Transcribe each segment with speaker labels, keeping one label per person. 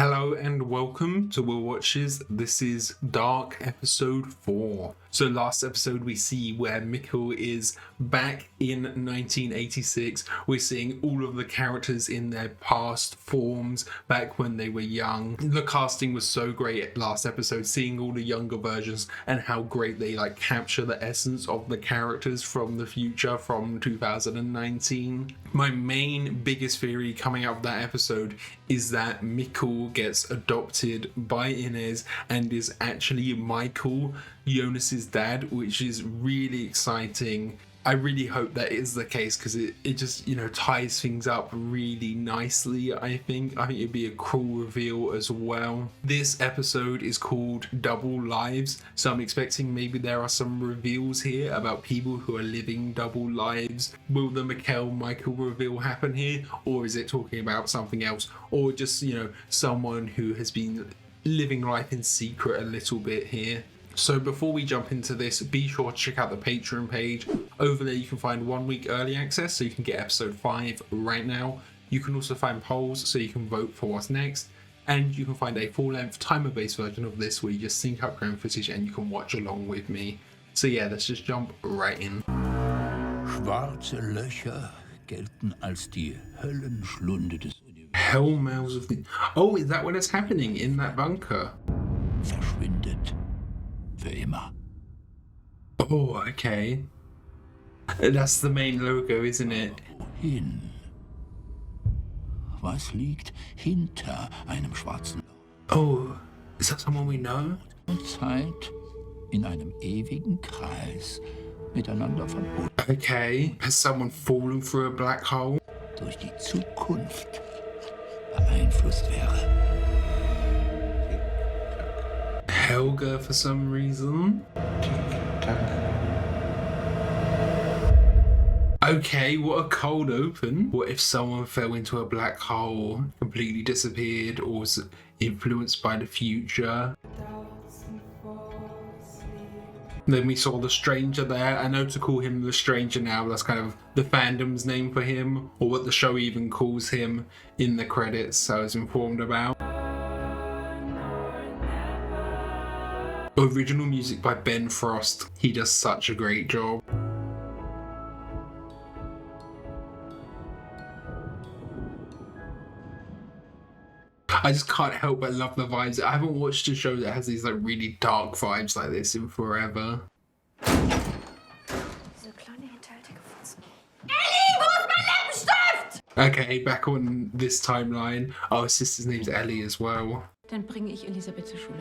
Speaker 1: Hello and welcome to Will Watches. This is Dark episode 4. So last episode we see where Mikkel is back in 1986. We're seeing all of the characters in their past forms back when they were young. The casting was so great last episode, seeing all the younger versions and how great they capture the essence of the characters from the future from 2019. My main biggest theory coming out of that episode is that Mikkel gets adopted by Inez and is actually Michael, Jonas's dad, which is really exciting. I really hope that is the case because it just, ties things up really nicely, I think. It'd be a cool reveal as well. This episode is called Double Lives, so I'm expecting maybe there are some reveals here about people who are living double lives. Will the Michael reveal happen here, or is it talking about something else? Or just, someone who has been living life in secret a little bit here. So before we jump into this, be sure to check out the Patreon page. Over there you can find 1 week early access, so you can get episode 5 right now. You can also find polls, so you can vote for what's next. And you can find a full-length timer-based version of this where you just sync up your own footage and you can watch along with me. So yeah, let's just jump right in.
Speaker 2: Schwarze Löcher gelten als die Höllenschlunde des Universums.
Speaker 1: Hell mouths of the... Oh, is that what is happening in that bunker?
Speaker 2: Verschwindet. Für immer.
Speaker 1: Oh, okay. That's the main logo, isn't it?
Speaker 2: Wohin? Was liegt hinter einem schwarzen Loch?
Speaker 1: Oh, is that someone we know?
Speaker 2: Und Zeit in einem ewigen Kreis miteinander verbunden.
Speaker 1: Okay. Has someone fallen through a black hole?
Speaker 2: Durch die Zukunft beeinflusst wäre.
Speaker 1: Helga for some reason. Okay, what a cold open. What if someone fell into a black hole, completely disappeared, or was influenced by the future? Then we saw the Stranger there. I know to call him the Stranger now, that's kind of the fandom's name for him, or what the show even calls him in the credits, so I was informed about. Original music by Ben Frost. He does such a great job. I just can't help but love the vibes. I haven't watched a show that has these really dark vibes like this in forever. Okay, back on this timeline. Oh, his sister's name's Ellie as well.
Speaker 3: Dann bringe ich Elisabeth zur Schule.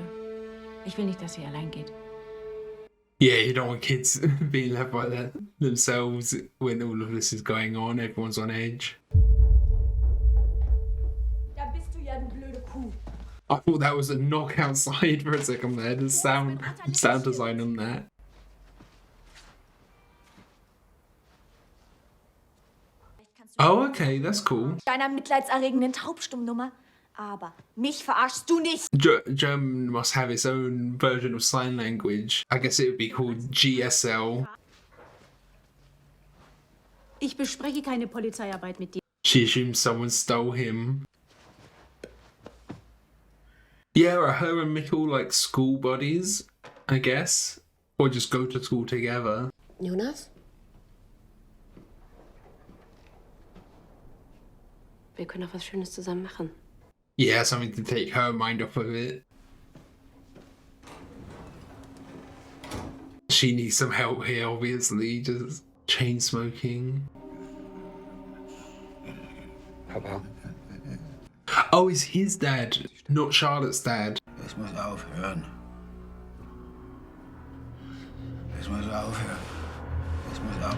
Speaker 3: Ich will nicht, dass sie allein geht.
Speaker 1: Yeah, you don't want kids being left by themselves when all of this is going on. Everyone's on edge.
Speaker 4: Da bist du ja eine blöde Kuh.
Speaker 1: I thought that was a knock outside for a second there. The sound design on that. Oh, okay, that's cool.
Speaker 4: Deiner mitleidserregenden Taubstummnummer. Aber mich verarschst du nicht.
Speaker 1: German must have its own version of sign language. I guess it would be called GSL.
Speaker 3: Ich bespreche keine Polizeiarbeit mit dir.
Speaker 1: She assumes someone stole him. Yeah, are her and Mikkel school buddies, I guess? Or just go to school together.
Speaker 5: Jonas?
Speaker 3: Wir können auch was Schönes zusammen machen.
Speaker 1: Yeah, something to take her mind off of it. She needs some help here, obviously. Just chain smoking.
Speaker 6: Papa.
Speaker 1: Oh, it's his dad, not Charlotte's dad.
Speaker 2: Es muss aufhören. Es muss aufhören. Es muss auf.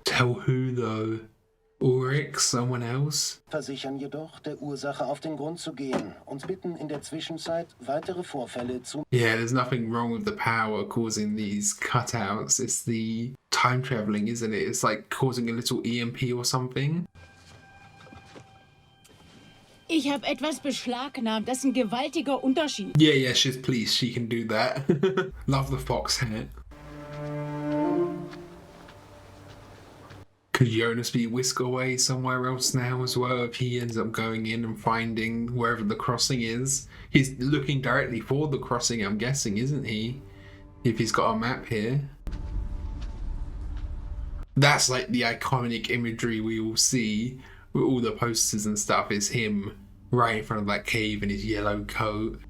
Speaker 1: Tell who though? Ulrich, someone else?
Speaker 7: Versichern jedoch, der Ursache auf den Grund zu gehen und bitten in der Zwischenzeit weitere Vorfälle zu...
Speaker 1: Yeah, there's nothing wrong with the power causing these cutouts. It's the time traveling, isn't it? It's causing a little EMP or something.
Speaker 3: Ich habe etwas beschlagnahmt. Das ist ein gewaltiger Unterschied.
Speaker 1: Yeah, she's pleased. She can do that. Love the fox hat. Could Jonas be whisked away somewhere else now as well if he ends up going in and finding wherever the crossing is? He's looking directly for the crossing, I'm guessing, isn't he? If he's got a map here. That's like the iconic imagery we all see with all the posters and stuff, is him right in front of that cave in his yellow coat.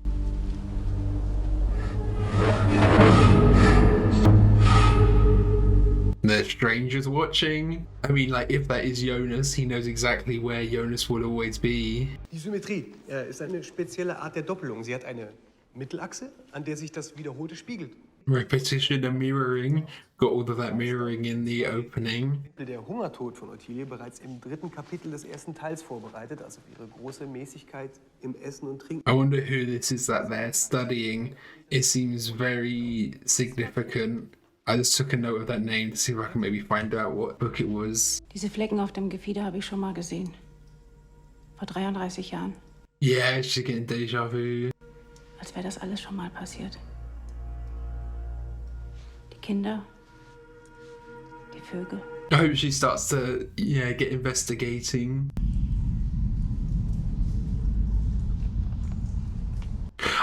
Speaker 1: The strangers watching. I mean, like, if that is Jonas, he knows exactly where Jonas will always be.
Speaker 5: Die Symmetrie ist eine spezielle Art der Doppelung. Sie hat eine Mittelachse, an der sich das Wiederholte spiegelt.
Speaker 1: Repetition and mirroring. Got all of that mirroring in the opening.
Speaker 5: Der Hungertod von Ottilie bereits im 3. Kapitel des 1. Teils vorbereitet, also ihre große Mäßigkeit im Essen und Trinken.
Speaker 1: I wonder who this is that they're studying. It seems very significant. I just took a note of that name to see if I can maybe find out what book it was.
Speaker 3: Diese Flecken auf dem Gefieder habe ich schon mal gesehen. Vor 33 Jahren.
Speaker 1: Yeah, she's getting deja vu.
Speaker 3: Als wäre das alles schon mal passiert. Die Kinder. Die Vögel.
Speaker 1: I hope she starts to, yeah, get investigating.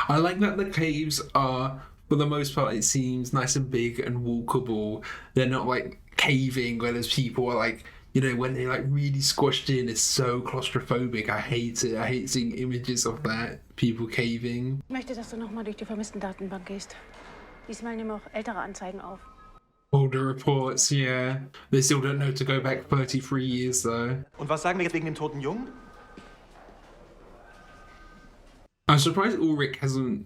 Speaker 1: I like that the caves are, for the most part, it seems nice and big and walkable. They're not like caving where there's people are like, you know, when they're like really squashed in, it's so claustrophobic. I hate it. I hate seeing images of that. People caving.
Speaker 3: Ich möchte, dass du nochmal durch die Vermissten-Datenbank gehst. Diesmal nehmen auch ältere Anzeigen auf.
Speaker 1: Older reports, yeah. They still don't know to go back 33 years though.
Speaker 5: Und was sagen wir jetzt wegen dem toten Jungen?
Speaker 1: I'm surprised Ulrich hasn't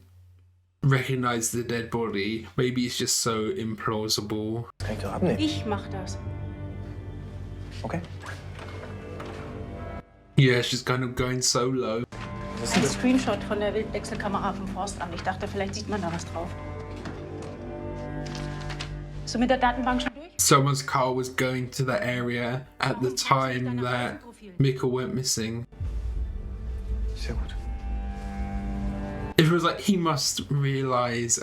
Speaker 1: recognized the dead body. Maybe it's just so implausible.
Speaker 5: Das kann ich doch abnehmen.
Speaker 3: Ich mach das.
Speaker 5: Okay.
Speaker 1: Yeah, she's kind of going solo.
Speaker 3: Ein Screenshot von der Wildwechselkamera vom Forstamt. Ich dachte, vielleicht sieht man da was drauf. Bist du mit der Datenbank schon durch?
Speaker 1: Someone's car was going to that area at the time that Mikkel went missing.
Speaker 5: Sehr gut.
Speaker 1: It was like he must realize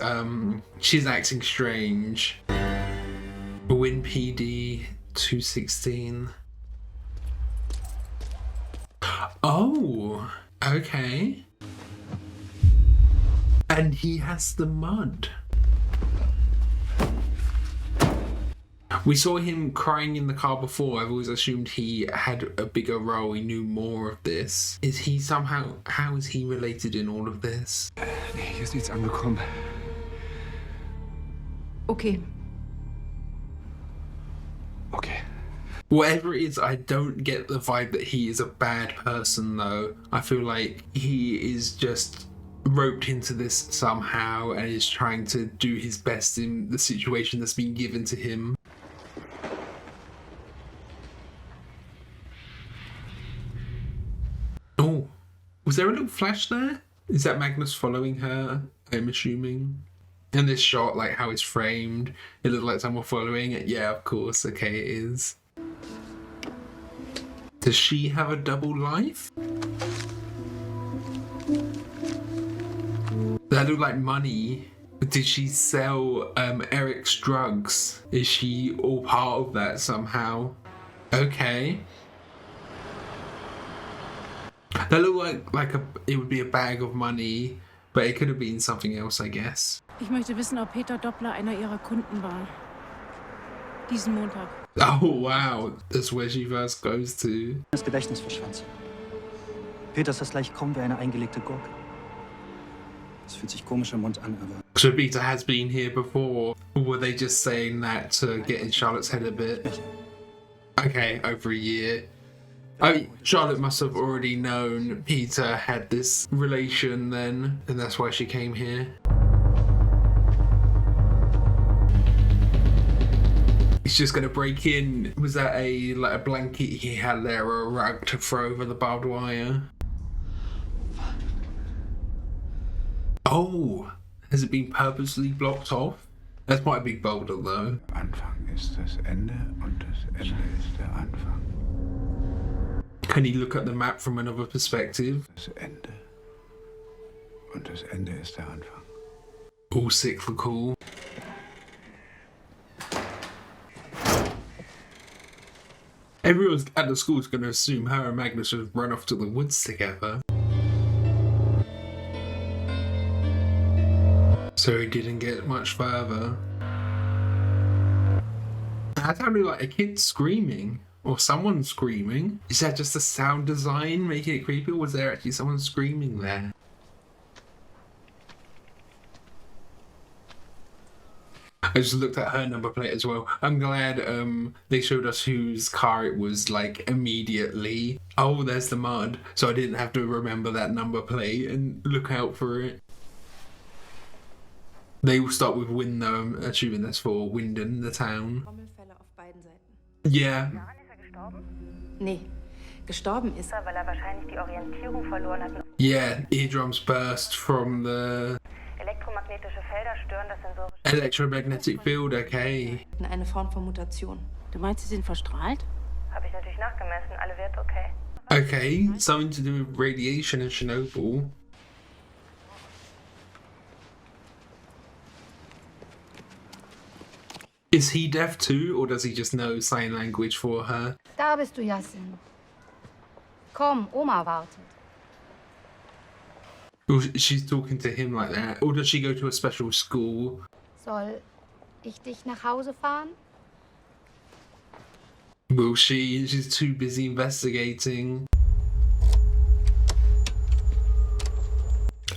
Speaker 1: she's acting strange. Win PD 216. Oh, okay. And he has the mud. We saw him crying in the car before. I've always assumed he had a bigger role. He knew more of this. Is he somehow... How is he related in all of this?
Speaker 6: Nee, hier ist nichts angekommen.
Speaker 3: Okay.
Speaker 6: Okay.
Speaker 1: Whatever it is, I don't get the vibe that he is a bad person, though. I feel like he is just roped into this somehow and is trying to do his best in the situation that's been given to him. Oh, was there a little flash there? Is that Magnus following her? I'm assuming. And this shot, like how it's framed, it looked like someone following it. Yeah, of course. Okay, it is. Does she have a double life? That looked like money. Did she sell Eric's drugs? Is she all part of that somehow? Okay. That looked like it would be a bag of money, but it could have been something else, I guess.
Speaker 3: Ich möchte wissen, ob Peter Doppler einer ihrer Kunden war. Diesen Montag.
Speaker 1: Oh wow, that's where she first goes to.
Speaker 8: Das Gedächtnis verschwand. Peter ist das gleich kaum wie eine eingelegte Gurke. Es fühlt sich komisch im Mund an, aber...
Speaker 1: So Peter has been here before. Or were they just saying that to get in Charlotte's head a bit? Okay, over a year. I mean, Charlotte must have already known Peter had this relation then, and that's why she came here. He's just gonna break in. Was that a blanket he had there or a rug to throw over the barbed wire? Oh, has it been purposely blocked off? That's quite a big boulder though.
Speaker 6: Anfang ist das Ende und das Ende ist der Anfang.
Speaker 1: Can he look at the map from another perspective?
Speaker 6: Das Ende und das Ende ist der Anfang.
Speaker 1: All cyclical. . Everyone's at the school's going to assume her and Magnus just run off to the woods together. So he didn't get much further. That sounded like a kid screaming. Or someone screaming. Is that just the sound design making it creepy? Or was there actually someone screaming there? I just looked at her number plate as well. I'm glad they showed us whose car it was, like, immediately. Oh, there's the mud. So I didn't have to remember that number plate and look out for it. They will start with Wind though, I'm assuming that's for Winden, the town. Yeah.
Speaker 4: Nee, gestorben ist
Speaker 9: weil wahrscheinlich die Orientierung verloren hat.
Speaker 1: Yeah, eardrums burst from the
Speaker 9: Elektromagnetische Felder stören das sensorische.
Speaker 1: electromagnetic field, okay.
Speaker 4: eine Form von Mutation.
Speaker 3: Du meinst, sie sind verstrahlt?
Speaker 9: Habe ich natürlich nachgemessen, alle Werte okay.
Speaker 1: Okay, something to do with radiation in Chernobyl. Is he deaf too, or does he just know sign language for her?
Speaker 10: Da bist du, Yasin. Komm, Oma wartet.
Speaker 1: Or she's talking to him like that, or does she go to a special school?
Speaker 10: Soll ich dich nach Hause fahren?
Speaker 1: Will she? She's too busy investigating.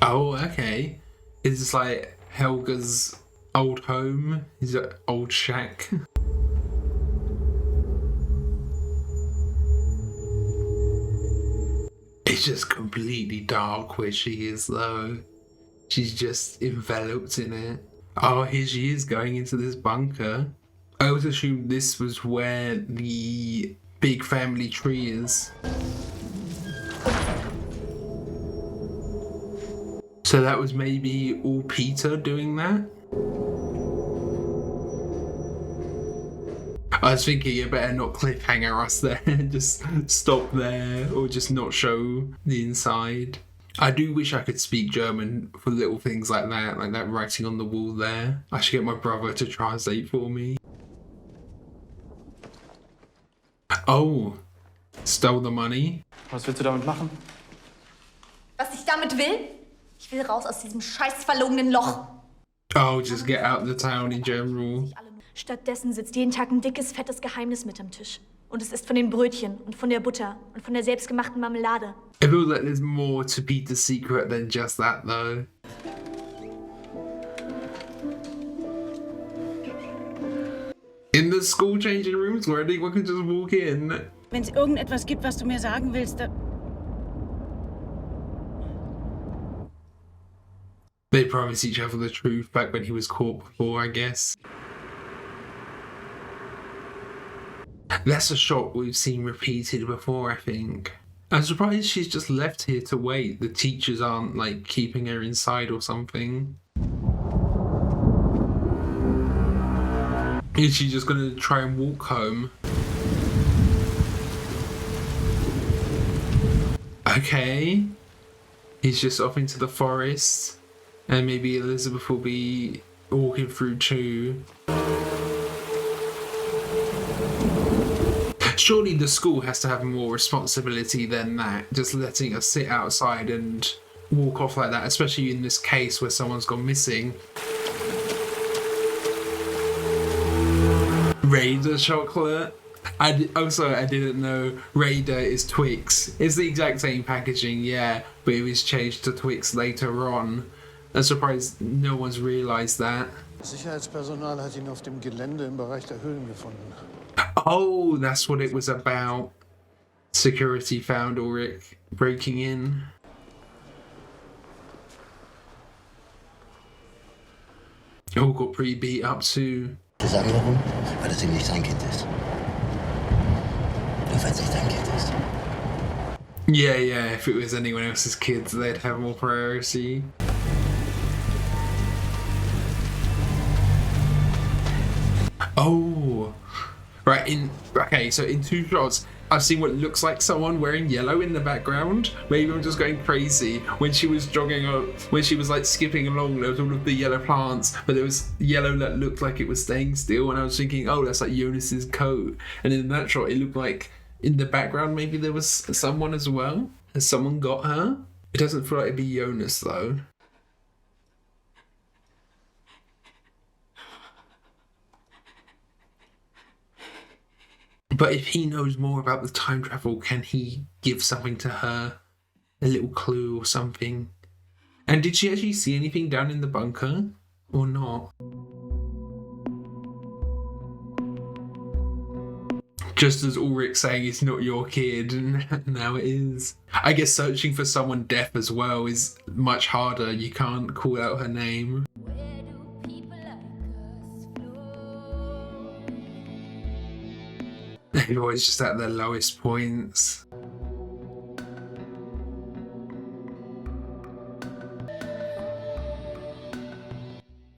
Speaker 1: Oh, okay. Is this like Helga's old home? His old shack? It's just completely dark where she is though. She's just enveloped in it. Oh, here she is going into this bunker. I always assumed this was where the big family tree is. So that was maybe all Peter doing that? I was thinking you better not cliffhanger us there, just stop there or just not show the inside. I do wish I could speak German for little things like that writing on the wall there. I should get my brother to translate for me. Oh, stole the money.
Speaker 8: Was willst du damit machen?
Speaker 4: Was ich damit will? Ich will raus aus diesem scheiß verlogenen Loch.
Speaker 1: Oh, just get out of the town in general.
Speaker 4: Stattdessen sitzt jeden Tag ein dickes, fettes Geheimnis mit am Tisch. Und es ist von den Brötchen und von der Butter und von der selbstgemachten Marmelade.
Speaker 1: I feel like there's more to Peter's secret than just that though. In the school changing rooms where anyone can just walk in.
Speaker 3: Wenn es irgendetwas gibt, was du mir sagen willst, dann...
Speaker 1: They promised each other the truth back when he was caught before, I guess. That's a shot we've seen repeated before, I think. I'm surprised she's just left here to wait. The teachers aren't, like, keeping her inside or something. Is she just gonna try and walk home? Okay. He's just off into the forest. And maybe Elizabeth will be walking through too. Surely the school has to have more responsibility than that. Just letting us sit outside and walk off like that, especially in this case where someone's gone missing. Raider chocolate. I didn't know Raider is Twix. It's the exact same packaging, yeah, but it was changed to Twix later on. I'm surprised no one's realised that.
Speaker 6: Sicherheitspersonal hat ihn auf dem Gelände im Bereich der Höhlen gefunden.
Speaker 1: Oh, that's what it was about. Security found Ulrich breaking in. Oh, got pretty beat up too.
Speaker 7: Sagen warum? Weil das eben nicht sein Kind ist. Nur weil es nicht dein Kind ist.
Speaker 1: Yeah, if it was anyone else's kids, they'd have more priority. Oh, right, okay, so in two shots, I've seen what looks like someone wearing yellow in the background. Maybe I'm just going crazy. When she was jogging up, when she was like skipping along, there was all of the yellow plants, but there was yellow that looked like it was staying still, and I was thinking, oh, that's like Jonas's coat. And in that shot, it looked like in the background maybe there was someone as well? Has someone got her? It doesn't feel like it'd be Jonas though. But if he knows more about the time travel, can he give something to her? A little clue or something? And did she actually see anything down in the bunker? Or not? Just as Ulrich saying it's not your kid, and now it is. I guess searching for someone deaf as well is much harder. You can't call out her name. Everyone's just at their lowest points.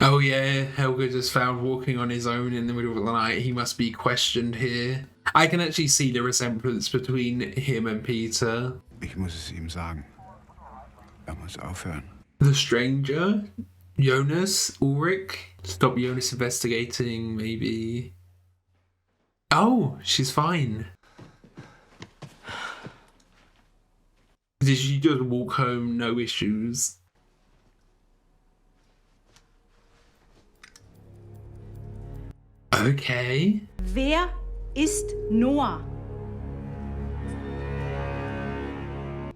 Speaker 1: Oh yeah, Helge just found walking on his own in the middle of the night. He must be questioned here. I can actually see the resemblance between him and Peter.
Speaker 6: Ich muss es ihm sagen. Muss aufhören.
Speaker 1: The stranger? Jonas? Ulrich? Stop Jonas investigating, maybe. Oh, she's fine. Did she just walk home, no issues? Okay.
Speaker 3: Wer ist Noah?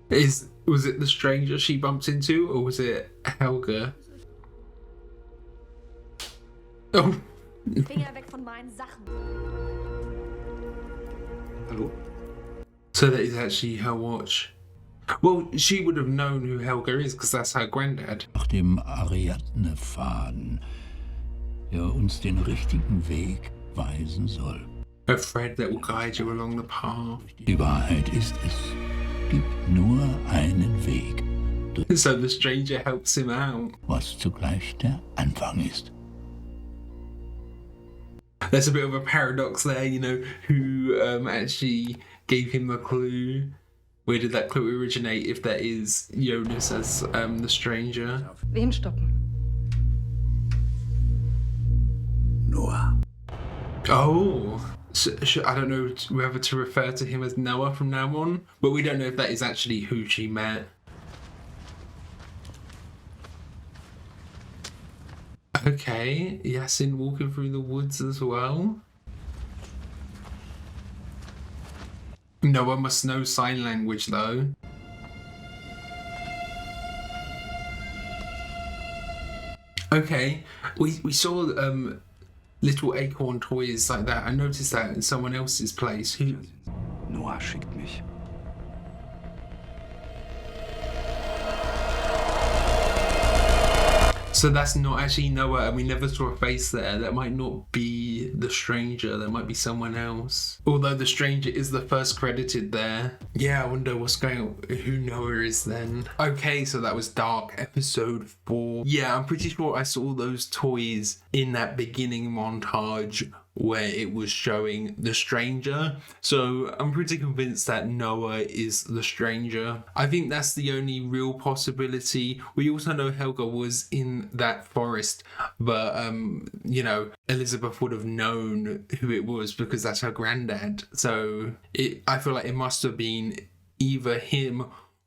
Speaker 1: Was it the stranger she bumped into, or was it Helge? Oh.
Speaker 4: Finger weg von meinen Sachen.
Speaker 8: Hallo?
Speaker 1: So that is actually her watch. Well, she would have known who Helge is, because that's her granddad.
Speaker 2: Nach dem Ariadne-Faden, der uns den richtigen Weg weisen soll.
Speaker 1: A thread that will guide you along the path.
Speaker 2: Die Wahrheit ist, es gibt nur einen Weg,
Speaker 1: So the stranger helps him out.
Speaker 2: was zugleich der Anfang ist.
Speaker 1: There's a bit of a paradox there, you know, who actually gave him the clue. Where did that clue originate if that is Jonas as the stranger?
Speaker 10: Wen stoppen?
Speaker 6: Noah.
Speaker 1: Oh, so, I don't know whether to refer to him as Noah from now on, but we don't know if that is actually who she met. Okay, Yasin walking through the woods as well. Noah must know sign language though. Okay, we saw little acorn toys like that. I noticed that in someone else's place. Who?
Speaker 6: Noah schickt mich.
Speaker 1: So that's not actually Noah, and we never saw a face there. That might not be the stranger. That might be someone else. Although the stranger is the first credited there. Yeah, I wonder what's going on. Who Noah is then. Okay, so that was Dark episode 4. Yeah, I'm pretty sure I saw those toys in that beginning montage where it was showing the stranger. So I'm pretty convinced that Noah is the stranger. I think that's the only real possibility. We also know Helge was in that forest, but you know, Elizabeth would have known who it was because that's her granddad. So I feel like it must have been either him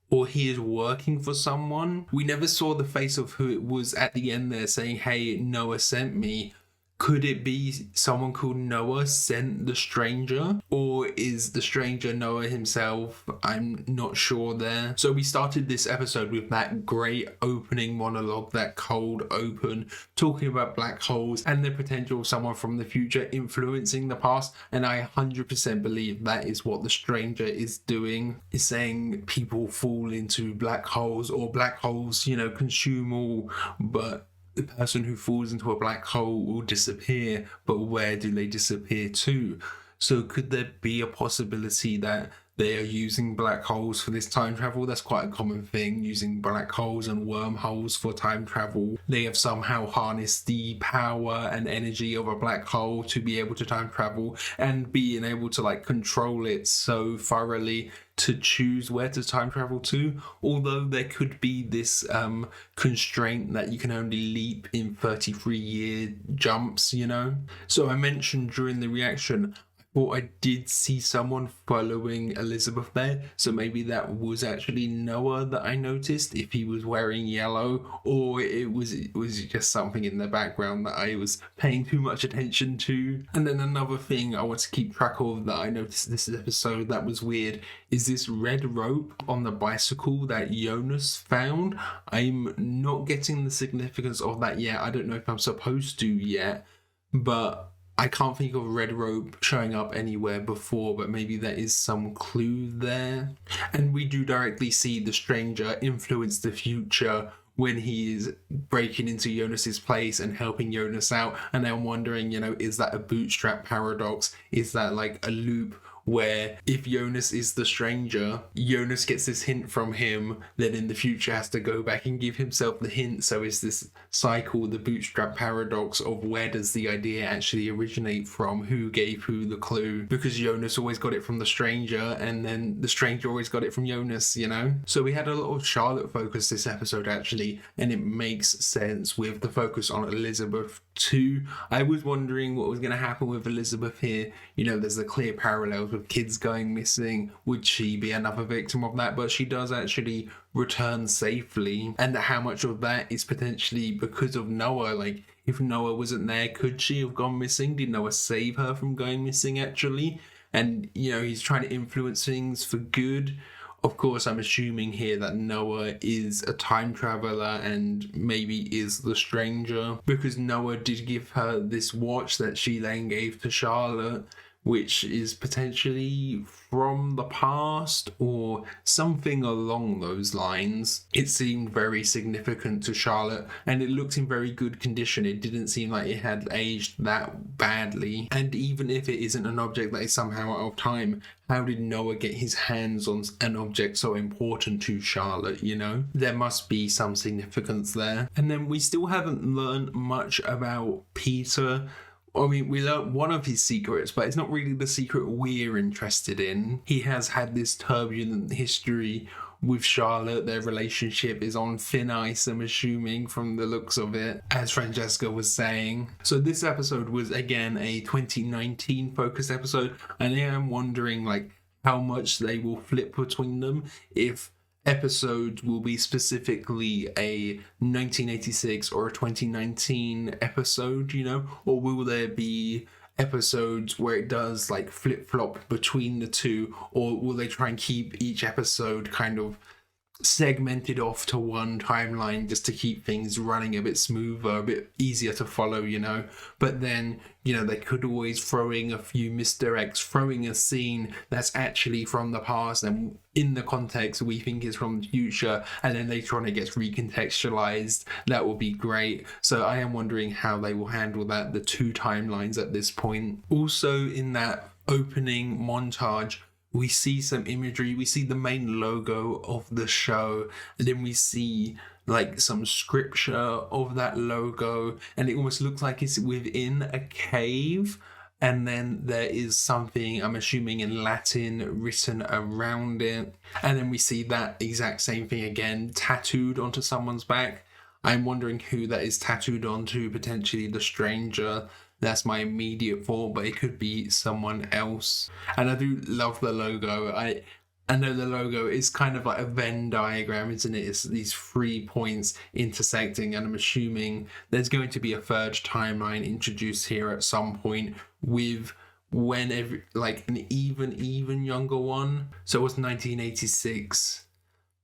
Speaker 1: or he is working for someone. We never saw the face of who it was at the end there saying, hey, Noah sent me. Could it be someone called Noah sent the stranger? Or is the stranger Noah himself? I'm not sure there. So we started this episode with that great opening monologue, that cold open, talking about black holes and the potential of someone from the future influencing the past. And I 100% believe that is what the stranger is doing. Is saying people fall into black holes, or black holes, you know, consume all, but the person who falls into a black hole will disappear, but where do they disappear to? So could there be a possibility that they are using black holes for this time travel? That's quite a common thing, using black holes and wormholes for time travel. They have somehow harnessed the power and energy of a black hole to be able to time travel, and being able to like control it so thoroughly to choose where to time travel to. Although there could be this constraint that you can only leap in 33-year jumps, you know? So I mentioned during the reaction, Or I did see someone following Elizabeth there, so maybe that was actually Noah that I noticed, if he was wearing yellow, or it was just something in the background that I was paying too much attention to. And then another thing I want to keep track of that I noticed this episode that was weird is this red rope on the bicycle that Jonas found. I'm not getting the significance of that yet. I don't know if I'm supposed to yet, but I can't think of red rope showing up anywhere before, but maybe there is some clue there. And we do directly see the stranger influence the future when he is breaking into Jonas's place and helping Jonas out. And I'm wondering, is that a bootstrap paradox? Is that like a loop where if Jonas is the stranger, Jonas gets this hint from him, then in the future has to go back and give himself the hint. So is this cycle the bootstrap paradox of where does the idea actually originate from? Who gave who the clue? Because Jonas always got it from the stranger, and then the stranger always got it from Jonas, So we had a lot of Charlotte focus this episode actually, and it makes sense with the focus on Elizabeth too. I was wondering what was going to happen with Elizabeth here. There's a clear parallels with kids going missing. Would she be another victim of that? But she does actually return safely, and how much of that is potentially because of Noah. Like, if Noah wasn't there, could she have gone missing? Did Noah save her from going missing actually? And he's trying to influence things for good. Of course, I'm assuming here that Noah is a time traveler and maybe is the stranger, because Noah did give her this watch that she then gave to Charlotte, which is potentially from the past or something along those lines. It seemed very significant to Charlotte, and it looked in very good condition. It didn't seem like it had aged that badly. And even if it isn't an object that is somehow out of time, how did Noah get his hands on an object so important to Charlotte, There must be some significance there. And then we still haven't learned much about Peter. I mean, we learned one of his secrets, but it's not really the secret we're interested in. He has had this turbulent history with Charlotte. Their relationship is on thin ice, I'm assuming, from the looks of it, as Francesca was saying. So this episode was, again, a 2019 focused episode, and I am wondering, how much they will flip between them, if episodes will be specifically a 1986 or a 2019 episode, or will there be episodes where it does flip-flop between the two, or will they try and keep each episode kind of segmented off to one timeline just to keep things running a bit smoother, a bit easier to follow, but then they could always throw in a few misdirects, throwing a scene that's actually from the past and in the context we think is from the future, and then later on it gets recontextualized. That would be great. So I am wondering how they will handle that, the two timelines at this point. Also, in that opening montage, we see some imagery. We see the main logo of the show, and then we see some scripture of that logo, and it almost looks like it's within a cave, and then there is something, I'm assuming in Latin, written around it, and then we see that exact same thing again tattooed onto someone's back. I'm wondering who that is tattooed onto, potentially the stranger. That's my immediate thought, but it could be someone else. And I do love the logo. I know the logo is kind of like a Venn diagram, isn't it? It's these 3 points intersecting, and I'm assuming there's going to be a third timeline introduced here at some point with whenever, an even younger one. So it was 1986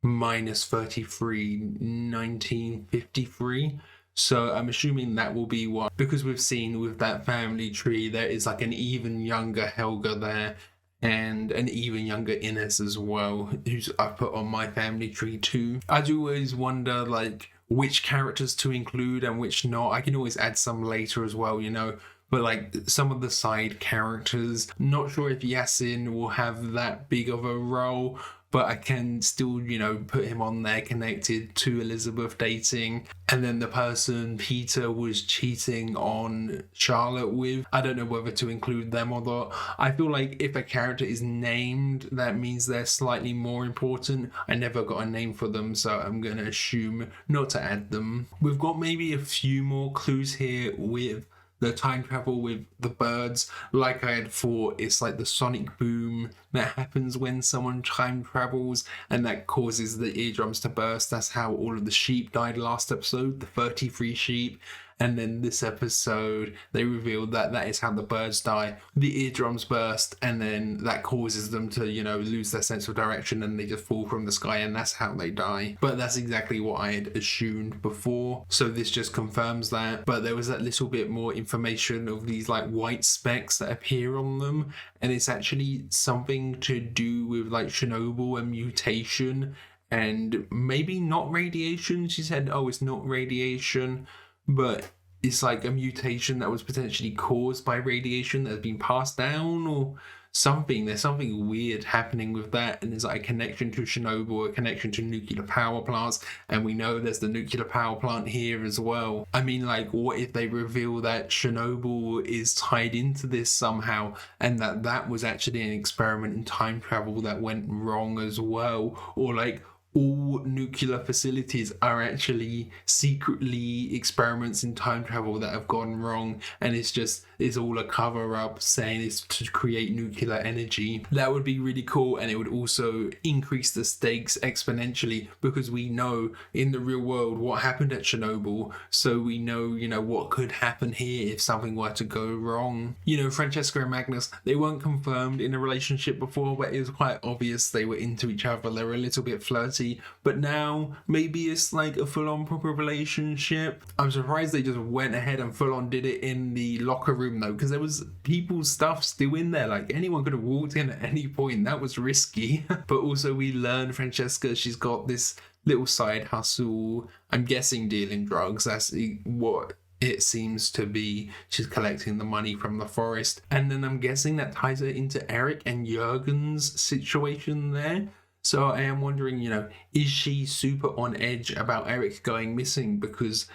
Speaker 1: minus 33, 1953. So I'm assuming that will be one, because we've seen with that family tree, there is an even younger Helga there and an even younger Ines as well, who's I put on my family tree too. I do always wonder which characters to include and which not. I can always add some later as well, but some of the side characters, not sure if Yasin will have that big of a role, but I can still, put him on there connected to Elizabeth dating. And then the person Peter was cheating on Charlotte with, I don't know whether to include them or not. I feel like if a character is named, that means they're slightly more important. I never got a name for them, so I'm going to assume not to add them. We've got maybe a few more clues here with the time travel with the birds, like I had thought, it's like the sonic boom that happens when someone time travels, and that causes the eardrums to burst. That's how all of the sheep died last episode, the 33 sheep. And then this episode, they revealed that that is how the birds die. The eardrums burst, and then that causes them to, you know, lose their sense of direction, and they just fall from the sky, and that's how they die. But that's exactly what I had assumed before. So this just confirms that. But there was that little bit more information of these like white specks that appear on them, and it's actually something to do with like Chernobyl and mutation, and maybe not radiation. She said, oh, it's not radiation, but it's like a mutation that was potentially caused by radiation that has been passed down or something. There's something weird happening with that, and there's like a connection to Chernobyl, a connection to nuclear power plants, and we know there's the nuclear power plant here as well. I mean, like, what if they reveal that Chernobyl is tied into this somehow, and that was actually an experiment in time travel that went wrong as well, or like all nuclear facilities are actually secretly experiments in time travel that have gone wrong, and it's all a cover-up saying it's to create nuclear energy. That would be really cool, and it would also increase the stakes exponentially, because we know in the real world what happened at Chernobyl, so we know, you know, what could happen here if something were to go wrong. You know, Francesca and Magnus, they weren't confirmed in a relationship before, but it was quite obvious they were into each other. They were a little bit flirty, but now maybe it's like a full-on proper relationship. I'm surprised they just went ahead and full-on did it in the locker room though, because there was people's stuff still in there. Like, anyone could have walked in at any point. That was risky. But also we learned Francesca, she's got this little side hustle, I'm guessing dealing drugs. That's what it seems to be. She's collecting the money from the forest, and then I'm guessing that ties her into Eric and Jürgen's situation there. So I am wondering, you know, is she super on edge about Eric going missing because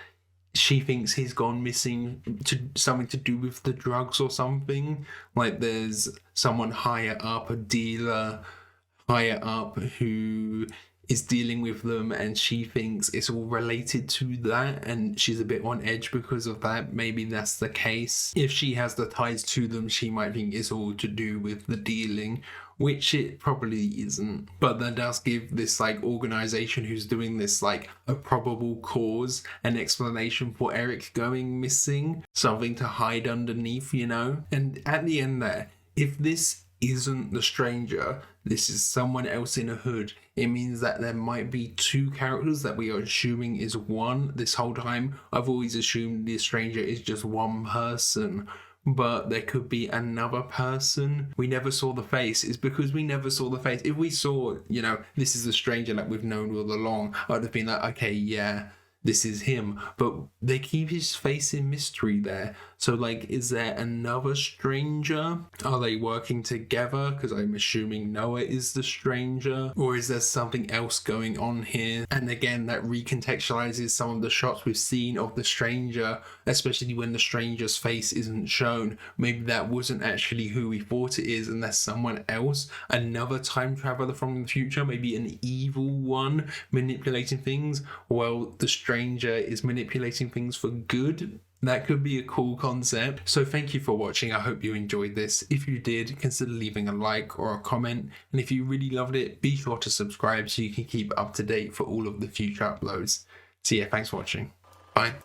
Speaker 1: she thinks he's gone missing to something to do with the drugs or something? Like, there's someone higher up, a dealer higher up, who is dealing with them, and she thinks it's all related to that, and she's a bit on edge because of that. Maybe that's the case. If she has the ties to them, she might think it's all to do with the dealing, which it probably isn't. But that does give this like organization who's doing this like a probable cause, an explanation for Eric going missing, something to hide underneath, you know? And at the end there, if this isn't the stranger, this is someone else in a hood, it means that there might be two characters that we are assuming is one this whole time. I've always assumed the stranger is just one person, but there could be another person. We never saw the face. It's because we never saw the face. If we saw, you know, this is the stranger that we've known all along, I'd have been like, okay, yeah, this is him. But they keep his face in mystery there. So, like, is there another stranger? Are they working together? Because I'm assuming Noah is the stranger. Or is there something else going on here? And again, that recontextualizes some of the shots we've seen of the stranger, especially when the stranger's face isn't shown. Maybe that wasn't actually who we thought it is, and there's someone else, another time traveler from the future, maybe an evil one manipulating things, while the stranger is manipulating things for good. That could be a cool concept. So thank you for watching. I hope you enjoyed this. If you did, consider leaving a like or a comment. And if you really loved it, be sure to subscribe so you can keep up to date for all of the future uploads. So yeah, thanks for watching. Bye.